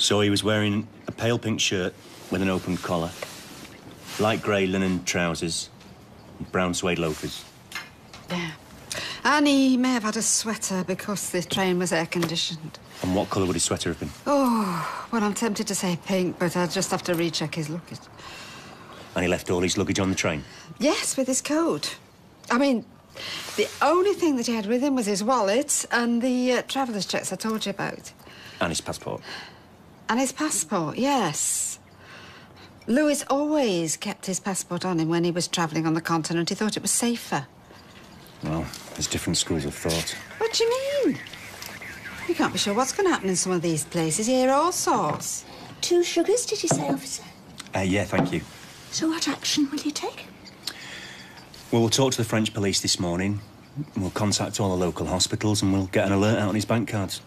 So he was wearing a pale pink shirt with an open collar, light grey linen trousers, and brown suede loafers. Yeah. And he may have had a sweater because the train was air-conditioned. And what colour would his sweater have been? Oh, well, I'm tempted to say pink, but I'd just have to recheck his luggage. And he left all his luggage on the train? Yes, with his coat. I mean, the only thing that he had with him was his wallet and the traveller's checks I told you about. And his passport? And his passport, yes. Louis always kept his passport on him when he was travelling on the continent. He thought it was safer. Well, there's different schools of thought. What do you mean? You can't be sure what's going to happen in some of these places. You hear all sorts. 2 sugars, did you say, officer? Yeah, thank you. So what action will you take? Well, we'll talk to the French police this morning. We'll contact all the local hospitals and we'll get an alert out on his bank cards.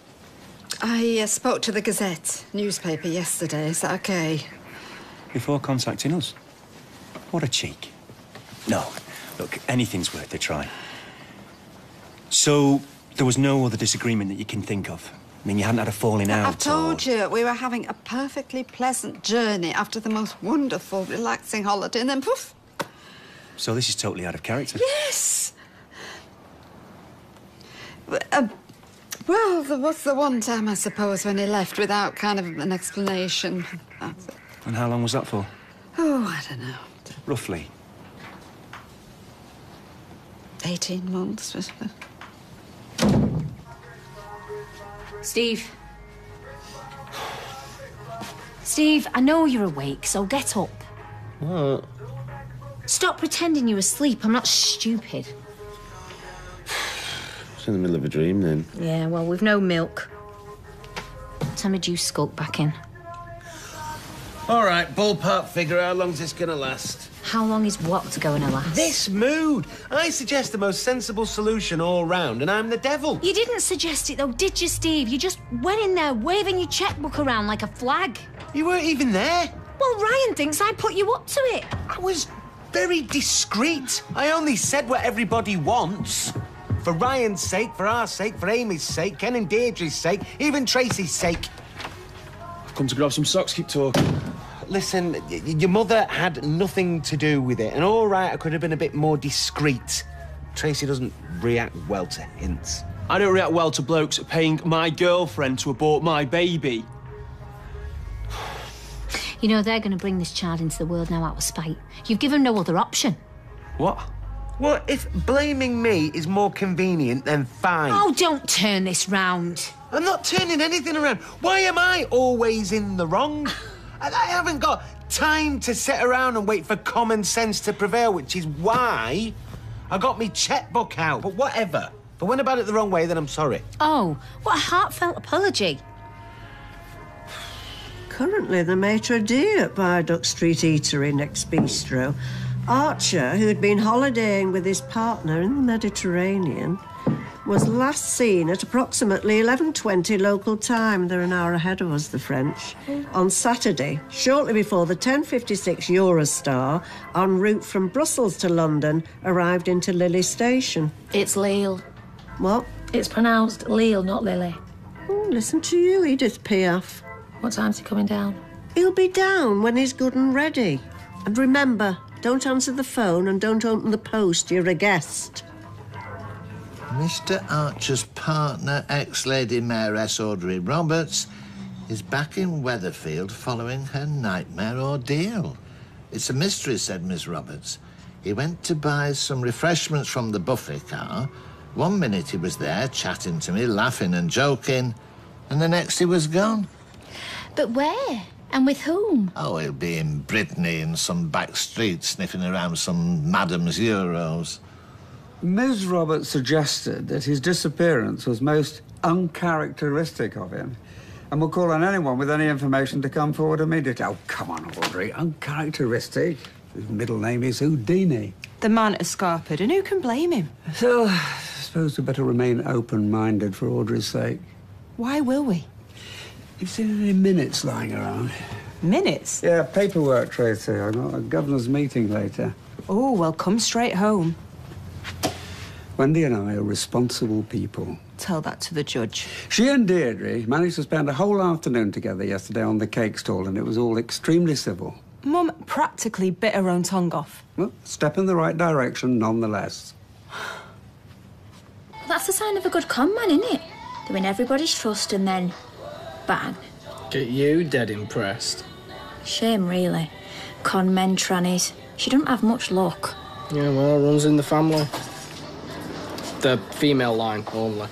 I spoke to the Gazette newspaper yesterday. Is that OK? Before contacting us? What a cheek. No, look, anything's worth a try. So, there was no other disagreement that you can think of? I mean, you hadn't had a falling out? I've told you, we were having a perfectly pleasant journey after the most wonderful, relaxing holiday, and then poof. So this is totally out of character? Yes! Well, there was the one time, I suppose, when he left without kind of an explanation. That's it. And how long was that for? Oh, I don't know. Roughly? 18 months, was it? Steve. Steve, I know you're awake, so get up. What? Stop pretending you're asleep. I'm not stupid. It's in the middle of a dream, then. Yeah, well, we've no milk. Time a juice skulk back in. All right, ballpark figure, how long's this gonna last? How long is what going to last? This mood! I suggest the most sensible solution all round, and I'm the devil. You didn't suggest it, though, did you, Steve? You just went in there waving your checkbook around like a flag. You weren't even there. Well, Ryan thinks I put you up to it. I was very discreet. I only said what everybody wants. For Ryan's sake, for our sake, for Amy's sake, Ken and Deirdre's sake, even Tracy's sake. I've come to grab some socks, keep talking. Listen, your mother had nothing to do with it, and all right, I could have been a bit more discreet. Tracy doesn't react well to hints. I don't react well to blokes paying my girlfriend to abort my baby. You know, they're going to bring this child into the world now out of spite. You've given no other option. What? Well, if blaming me is more convenient, then fine. Oh, don't turn this round. I'm not turning anything around. Why am I always in the wrong? I haven't got time to sit around and wait for common sense to prevail, which is why I got me checkbook out. But whatever. If I went about it the wrong way, then I'm sorry. Oh, what a heartfelt apology. Currently the maitre d' at Viaduct Street Eatery next bistro, Archer, who had been holidaying with his partner in the Mediterranean, was last seen at approximately 11:20 local time. They're an hour ahead of us, the French. On Saturday, shortly before the 10:56 Eurostar, en route from Brussels to London, arrived into Lily Station. It's Lille. What? It's pronounced Lille, not Lily. Oh, listen to you, Edith Piaf. What time's he coming down? He'll be down when he's good and ready. And remember, don't answer the phone and don't open the post. You're a guest. Mr. Archer's partner, ex-Lady Mayoress Audrey Roberts, is back in Weatherfield following her nightmare ordeal. It's a mystery, said Miss Roberts. He went to buy some refreshments from the buffet car. 1 minute he was there, chatting to me, laughing and joking, and the next he was gone. But where? And with whom? Oh, he'll be in Brittany in some back street sniffing around some Madam's Euros. Ms. Roberts suggested that his disappearance was most uncharacteristic of him and will call on anyone with any information to come forward immediately. Oh, come on, Audrey. Uncharacteristic? His middle name is Houdini. The man escaped, and who can blame him? So, I suppose we'd better remain open-minded for Audrey's sake. Why will we? You've seen any minutes lying around? Minutes? Yeah, paperwork, Tracy. I've got a governor's meeting later. Oh, well, come straight home. Wendy and I are responsible people. tell that to the judge. She and Deirdre managed to spend a whole afternoon together yesterday on the cake stall, and it was all extremely civil. Mum practically bit her own tongue off. Well, step in the right direction nonetheless. That's a sign of a good con man, isn't it? They win everybody's trust and then... bang. Get you dead impressed. Shame, really. Con men, trannies. She don't have much luck. Yeah, well, runs in the family. The female line only.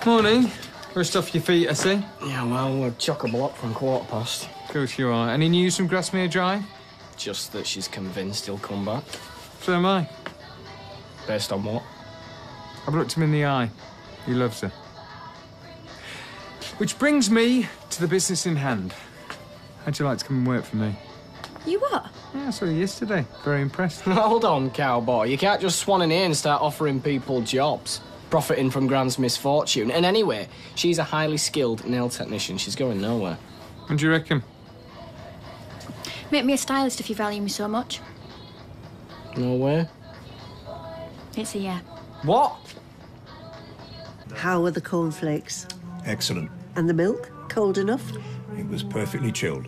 Morning. Rushed off your feet, I see. Yeah, well, we're chock-a-block from 1:15. Of course you are. Any news from Grasmere Drive? Just that she's convinced he'll come back. So am I. Based on what? I've looked him in the eye. He loves her. Which brings me to the business in hand. How'd you like to come and work for me? You what? Yeah, I saw you yesterday. Very impressed. Hold on, cowboy. You can't just swan in here and start offering people jobs, profiting from Gran's misfortune. And anyway, she's a highly skilled nail technician. She's going nowhere. What do you reckon? Make me a stylist if you value me so much. No way. It's a yeah. What? How were the cornflakes? Excellent. And the milk? Cold enough? It was perfectly chilled.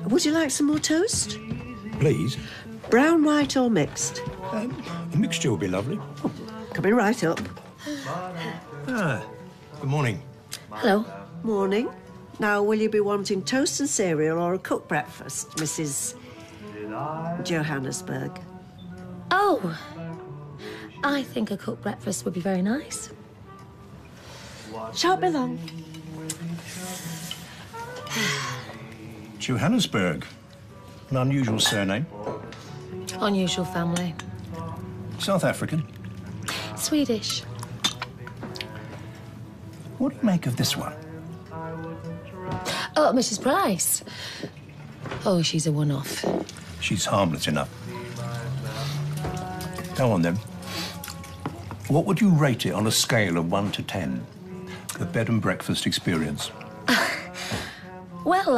Would you like some more toast? Please. Brown, white or mixed? A mixture would be lovely. Coming right up. Ah, good morning. Hello. Morning. Now, will you be wanting toast and cereal or a cooked breakfast, Mrs. Johannesburg? Oh, I think a cooked breakfast would be very nice. Shan't be long. Johannesburg. An unusual surname. Unusual family. South African. Swedish. What do you make of this one? Oh, Mrs. Price. Oh, she's a one-off. She's harmless enough. Go on, then. What would you rate it on a scale of 1 to 10? The bed and breakfast experience. Well,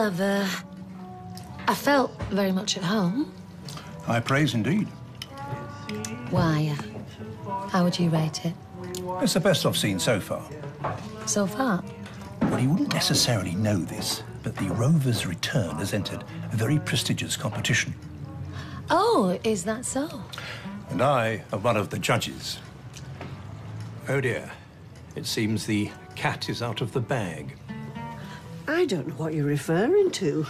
I felt very much at home. High praise indeed. Why? How would you rate it? It's the best I've seen so far. So far? Well, you wouldn't necessarily know this, but the Rovers Return has entered a very prestigious competition. Oh, is that so? And I am one of the judges. Oh dear, it seems the cat is out of the bag. I don't know what you're referring to.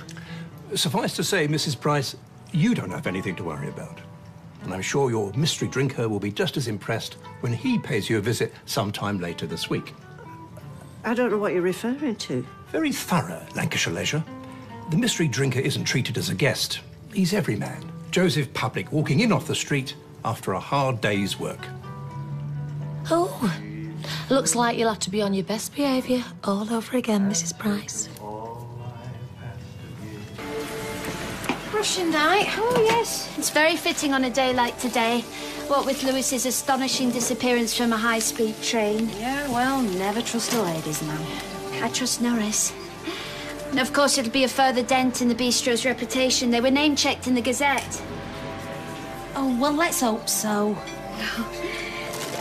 Suffice to say, Mrs. Price, you don't have anything to worry about. And I'm sure your mystery drinker will be just as impressed when he pays you a visit sometime later this week. I don't know what you're referring to. Very thorough, Lancashire leisure. The mystery drinker isn't treated as a guest. He's every man. Joseph Public walking in off the street after a hard day's work. Oh, looks like you'll have to be on your best behaviour all over again, Mrs. Price. Russian night? Oh, yes. It's very fitting on a day like today. What with Lewis's astonishing disappearance from a high-speed train. Yeah, well, never trust the ladies now. I trust Norris. And of course, it'll be a further dent in the bistro's reputation. They were name-checked in the Gazette. Oh, well, let's hope so.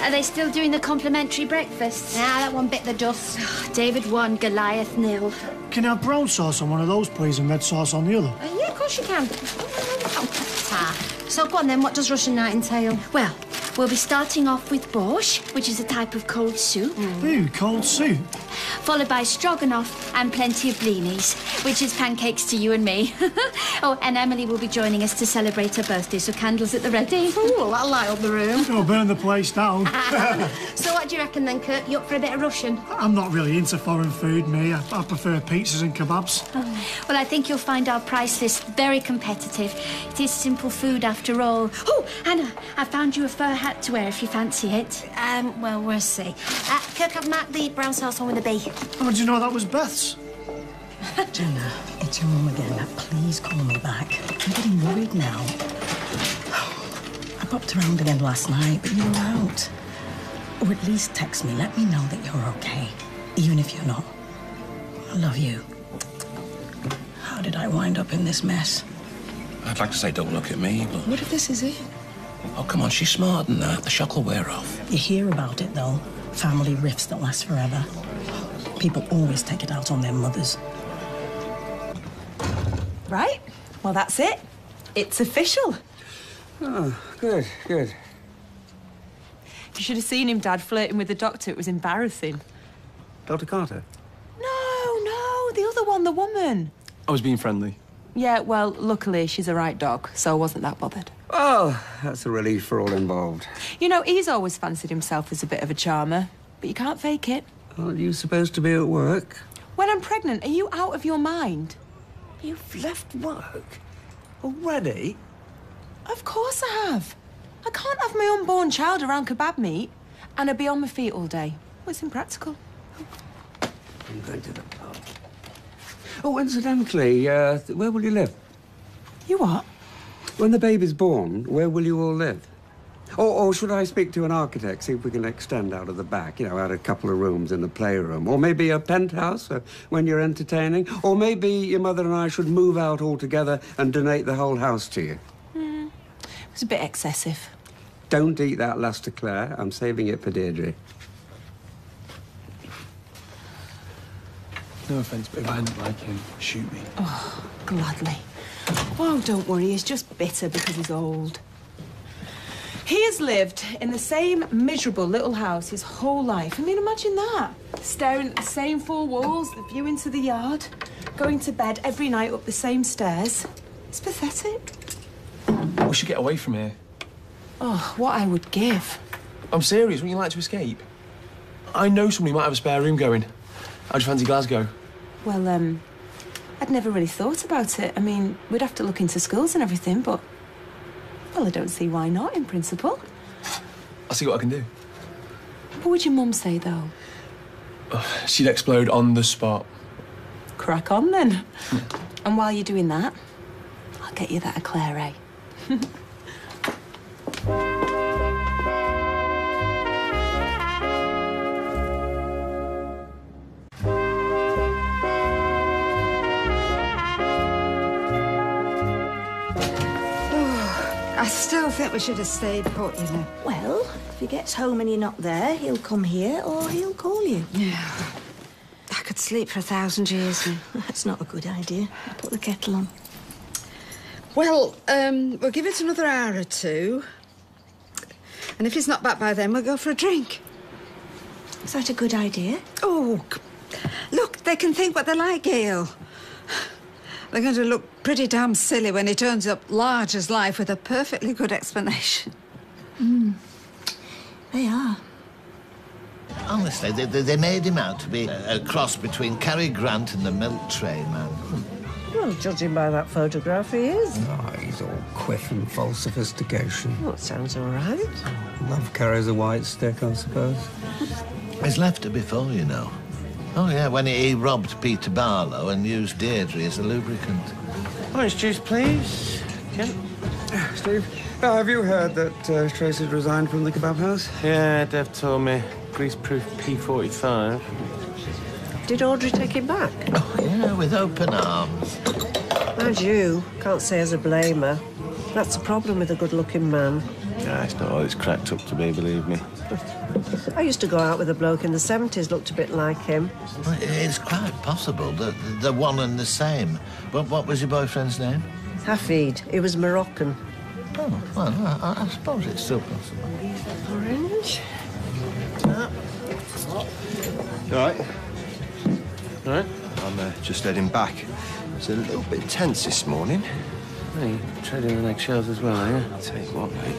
Are they still doing the complimentary breakfast? Nah, that one bit the dust. David won, Goliath nil. Can I have brown sauce on one of those, please, and red sauce on the other? Yeah, of course you can. So go on then, what does Russian night entail? Well, we'll be starting off with borscht, which is a type of cold soup. Ooh, cold soup. Followed by stroganoff and plenty of blinis, which is pancakes to you and me. Oh, and Emily will be joining us to celebrate her birthday, so candles at the ready. Ooh, that'll light up the room. I'll burn the place down. So what do you reckon then, Kurt? You up for a bit of Russian? I'm not really into foreign food, me. I prefer pizzas and kebabs. Well, I think you'll find our price list very competitive. It is simple food after all. Oh, Hannah, I found you a fur hat to wear if you fancy it. Well, we'll see. Kirk, I've marked the brown sauce on with a B. How did you know that was Beth's? Jenna, it's your mum again. Now, please call me back. I'm getting worried now. I popped around again last night, but you were out. Or at least text me. Let me know that you're okay, even if you're not. I love you. How did I wind up in this mess? I'd like to say don't look at me, but... What if this is it? Oh, come on, she's smarter than that. The shock will wear off. You hear about it, though. family rifts that last forever. People always take it out on their mothers. Right, well, that's it. It's official. Oh, good, good. You should have seen him, Dad, flirting with the doctor. It was embarrassing. Dr. Carter? No, the other one, the woman. I was being friendly. Yeah, well, luckily she's a right dog, so I wasn't that bothered. Oh, that's a relief for all involved. You know, he's always fancied himself as a bit of a charmer, but you can't fake it. Aren't you supposed to be at work? When I'm pregnant, are you out of your mind? You've left work? Already? Of course I have. I can't have my unborn child around kebab meat and I'd be on my feet all day. Well, it's impractical. I'm going to the pub. Oh, incidentally, where will you live? You what? When the baby's born, where will you all live? Or should I speak to an architect, see if we can extend out of the back, you know, add a couple of rooms in the playroom? Or maybe a penthouse when you're entertaining? Or maybe your mother and I should move out altogether and donate the whole house to you? It was a bit excessive. Don't eat that Luster, Claire. I'm saving it for Deirdre. No offence, but if I didn't like him, shoot me. Oh, gladly. Oh, don't worry, he's just bitter because he's old. He has lived in the same miserable little house his whole life. I mean, imagine that. Staring at the same four walls, the view into the yard, going to bed every night up the same stairs. It's pathetic. We should get away from here. Oh, what I would give. I'm serious. Wouldn't you like to escape? I know somebody might have a spare room going. How'd you fancy Glasgow? Well, I'd never really thought about it. I mean, we'd have to look into schools and everything, but... Well, I don't see why not, in principle. I'll see what I can do. What would your mum say, though? She'd explode on the spot. Crack on, then. And while you're doing that, I'll get you that eclair, eh? I still think we should have stayed put, you know. Well, if he gets home and you're not there, he'll come here or he'll call you. Yeah. I could sleep for 1,000 years now. That's not a good idea. I'll put the kettle on. Well, we'll give it another hour or two. And if he's not back by then, we'll go for a drink. Is that a good idea? Oh, look, they can think what they like, Gail. They're going to look pretty damn silly when he turns up large as life with a perfectly good explanation. They are. Honestly, they made him out to be a cross between Cary Grant and the milk tray man. Well, judging by that photograph, he is. Oh, he's all quiff and false sophistication. Well, that sounds all right. Love carries a white stick, I suppose. He's left her before, you know. Oh, yeah, when he robbed Peter Barlow and used Deirdre as a lubricant. Orange juice, please. Kent. Steve, have you heard that Tracy's resigned from the kebab house? Yeah, Dev told me. Greaseproof P45. Did Audrey take him back? Oh, yeah, with open arms. And you can't say as a blamer. That's the problem with a good-looking man. Nah, it's not all it's cracked up to be, believe me. I used to go out with a bloke in the 70s, looked a bit like him. Well, it's quite possible that they're one and the same. But what was your boyfriend's name? Hafid. He was Moroccan. Oh, well, I suppose it's still possible. Orange? All right? All right? I'm just heading back. It's a little bit tense this morning. Hey, trading on eggshells as well, are you? I'll tell you what, mate.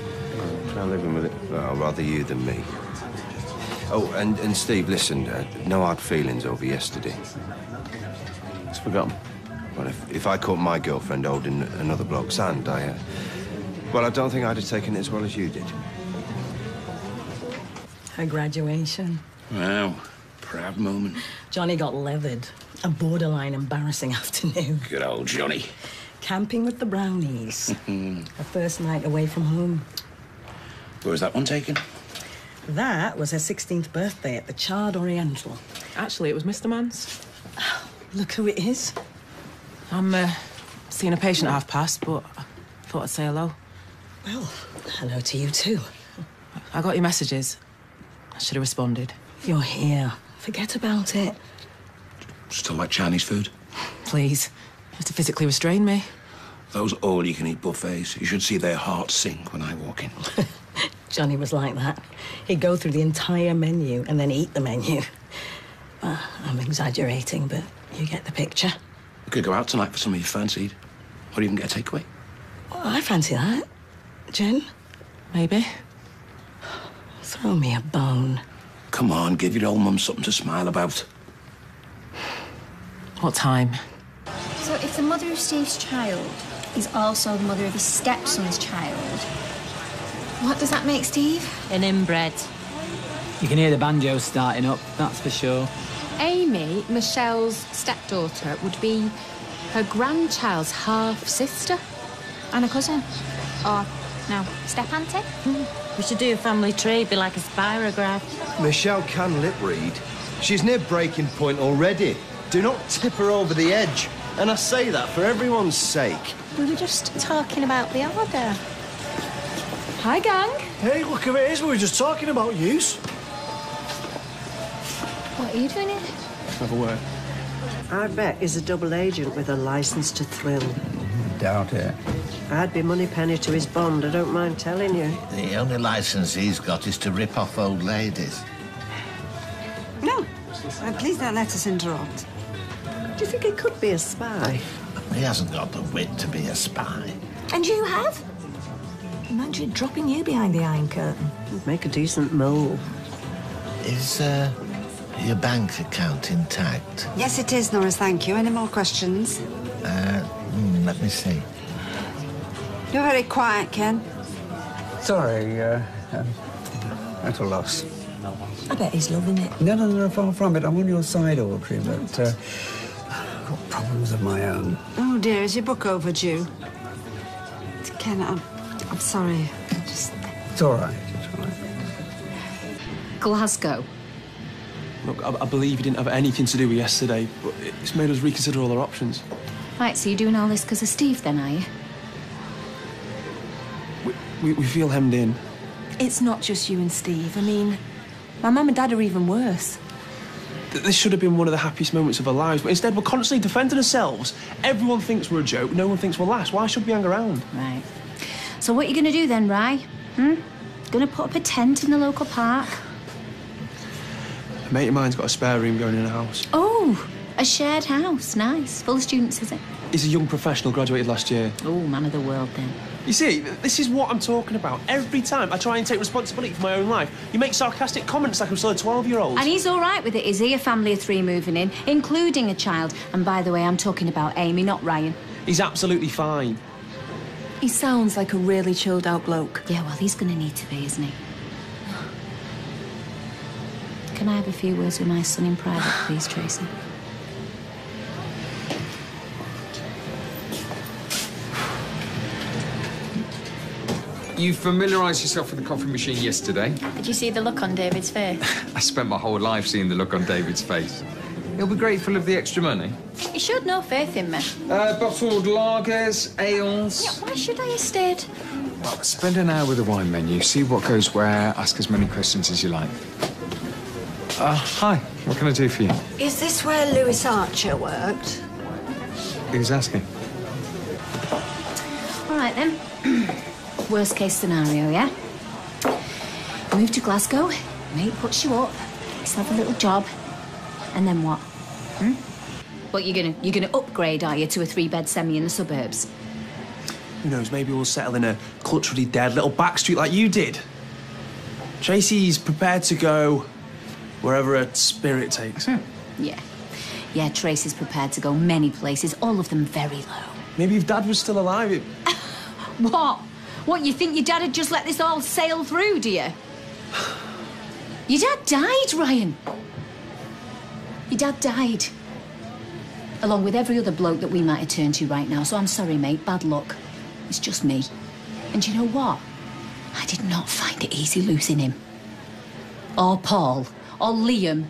Try living with it. Well, I'd rather you than me. Oh, and Steve, listen, no hard feelings over yesterday. It's forgotten. Well, if I caught my girlfriend holding another bloke's hand, well, I don't think I'd have taken it as well as you did. Her graduation. Wow, proud moment. Johnny got leathered. A borderline embarrassing afternoon. Good old Johnny. Camping with the Brownies. Her first night away from home. Where was that one taken? That was her 16th birthday at the Charred Oriental. Actually, it was Mr. Mann's. Look who it is. I'm seeing a patient at past, but I thought I'd say hello. Well, hello to you too. I got your messages. I should have responded. You're here. Forget about it. Still like Chinese food? Please. You have to physically restrain me. Those all-you-can-eat buffets, you should see their hearts sink when I walk in. Johnny was like that. He'd go through the entire menu and then eat the menu. Well, I'm exaggerating, but you get the picture. We could go out tonight for something you fancied. Or even get a takeaway. Well, I fancy that. Jen? Maybe. Throw me a bone. Come on, give your old mum something to smile about. What time? So if the mother of Steve's child is also the mother of his stepson's child, what does that make Steve? An inbred. You can hear the banjo starting up, that's for sure. Amy, Michelle's stepdaughter, would be her grandchild's half-sister. And a cousin? Or, no, step-auntie? We should do a family tree, be like a spirograph. Michelle can lip read. She's near breaking point already. Do not tip her over the edge. And I say that for everyone's sake. We were just talking about the order. Hi, gang. Hey, look who it is. We were just talking about yous. What are you doing here? Have a word. I bet he's a double agent with a licence to thrill. Doubt it. I'd be money penny to his bond, I don't mind telling you. The only licence he's got is to rip off old ladies. No. Please don't let us interrupt. Do you think he could be a spy? He hasn't got the wit to be a spy. And you have? Imagine dropping you behind the Iron Curtain. He'd make a decent mole. Is, your bank account intact? Yes, it is, Norris, thank you. Any more questions? Let me see. You're very quiet, Ken. Sorry, at a loss. I bet he's loving it. No, far from it. I'm on your side, Audrey, but I've got problems of my own. Oh, dear, is your book overdue? Ken, I'm sorry. It's all right, it's all right. Glasgow. Look, I believe you didn't have anything to do with yesterday, but it's made us reconsider all our options. Right, so you're doing all this because of Steve, then, are you? We feel hemmed in. It's not just you and Steve. I mean, my mum and dad are even worse. This should have been one of the happiest moments of our lives, but instead we're constantly defending ourselves. Everyone thinks we're a joke, no one thinks we'll last. Why should we hang around? Right. So what are you going to do then, Rye? Going to put up a tent in the local park? A mate of mine's got a spare room going in a house. Oh, a shared house. Nice. Full of students, is it? He's a young professional, graduated last year. Oh, man of the world, then. You see, this is what I'm talking about. Every time I try and take responsibility for my own life, you make sarcastic comments like I'm still a 12-year-old. And he's all right with it, is he? A family of 3 moving in, including a child. And by the way, I'm talking about Amy, not Ryan. He's absolutely fine. He sounds like a really chilled-out bloke. Yeah, well, he's going to need to be, isn't he? Can I have a few words with my son in private, please, Tracy? You familiarised yourself with the coffee machine yesterday. Did you see the look on David's face? I spent my whole life seeing the look on David's face. He'll be grateful of the extra money. You showed no faith in me. Bottled lagers, ales. Yeah, why should I have stayed? Well, spend an hour with the wine menu, see what goes where, ask as many questions as you like. Hi, what can I do for you? Is this where Lewis Archer worked? Who's asking? All right, then. Worst case scenario, yeah? Move to Glasgow, mate puts you up, let's have a little job, and then what? What, you're gonna upgrade, are you, to a 3-bed semi in the suburbs? Who knows, maybe we'll settle in a culturally dead little back street like you did. Tracy's prepared to go wherever her spirit takes. Yeah. Yeah, Tracy's prepared to go many places, all of them very low. Maybe if Dad was still alive, What? What, you think your dad had just let this all sail through, do you? Your dad died, Ryan. Your dad died. Along with every other bloke that we might have turned to right now, so I'm sorry, mate, bad luck. It's just me. And you know what? I did not find it easy losing him. Or Paul. Or Liam.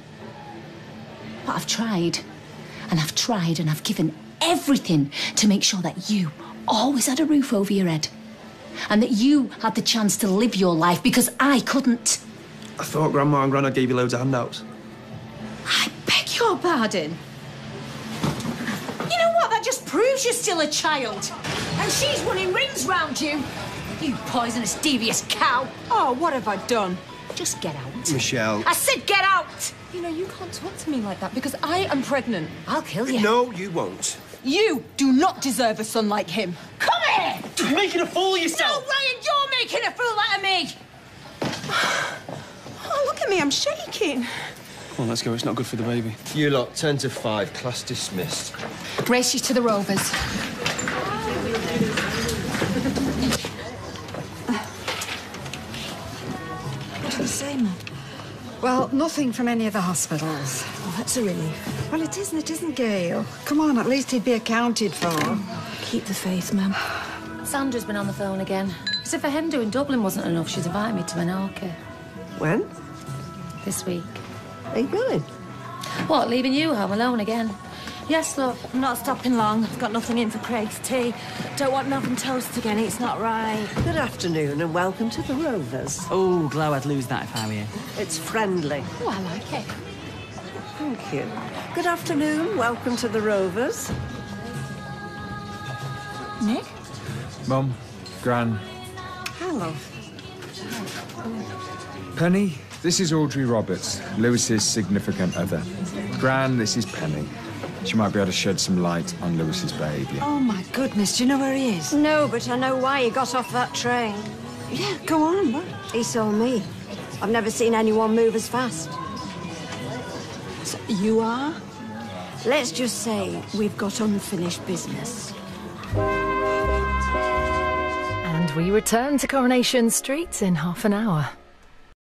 But I've tried. And I've tried and I've given everything to make sure that you always had a roof over your head. And that you had the chance to live your life because I couldn't. I thought Grandma and Grandad gave you loads of handouts. I beg your pardon. You know what? That just proves you're still a child. And she's running rings round you. You poisonous, devious cow. Oh, what have I done? Just get out. Michelle. I said get out! You know, you can't talk to me like that because I am pregnant. I'll kill you. No, you won't. You do not deserve a son like him. Come here! You're making a fool of yourself! No, Ryan, you're making a fool out of me! Oh, look at me, I'm shaking. Come on, let's go. It's not good for the baby. You lot, 10 to 5, class dismissed. Race you to the Rovers. What did he say, Mum? Well, nothing from any of the hospitals. Oh, that's a relief. Well, it isn't Gail. Come on, at least he'd be accounted for. Keep the faith, Mum. Sandra's been on the phone again. As if a hen do in Dublin wasn't enough, she's invited me to Menorca. When? This week. Are you going? What, leaving you home alone again? Yes, love. I'm not stopping long. I've got nothing in for Craig's tea. Don't want nothing toast again. It's not right. Good afternoon and welcome to the Rovers. Oh, Glow, I'd lose that if I were you. It's friendly. Oh, I like it. Thank you. Good afternoon. Welcome to the Rovers. Nick? Mum, Gran, Hello. Penny, this is Audrey Roberts, Lewis's significant other. Gran, this is Penny. She might be able to shed some light on Lewis's behaviour. Oh, my goodness. Do you know where he is? No, but I know why he got off that train. Yeah, go on. What? He saw me. I've never seen anyone move as fast. So you are? Let's just say we've got unfinished business. And we return to Coronation Street in half an hour.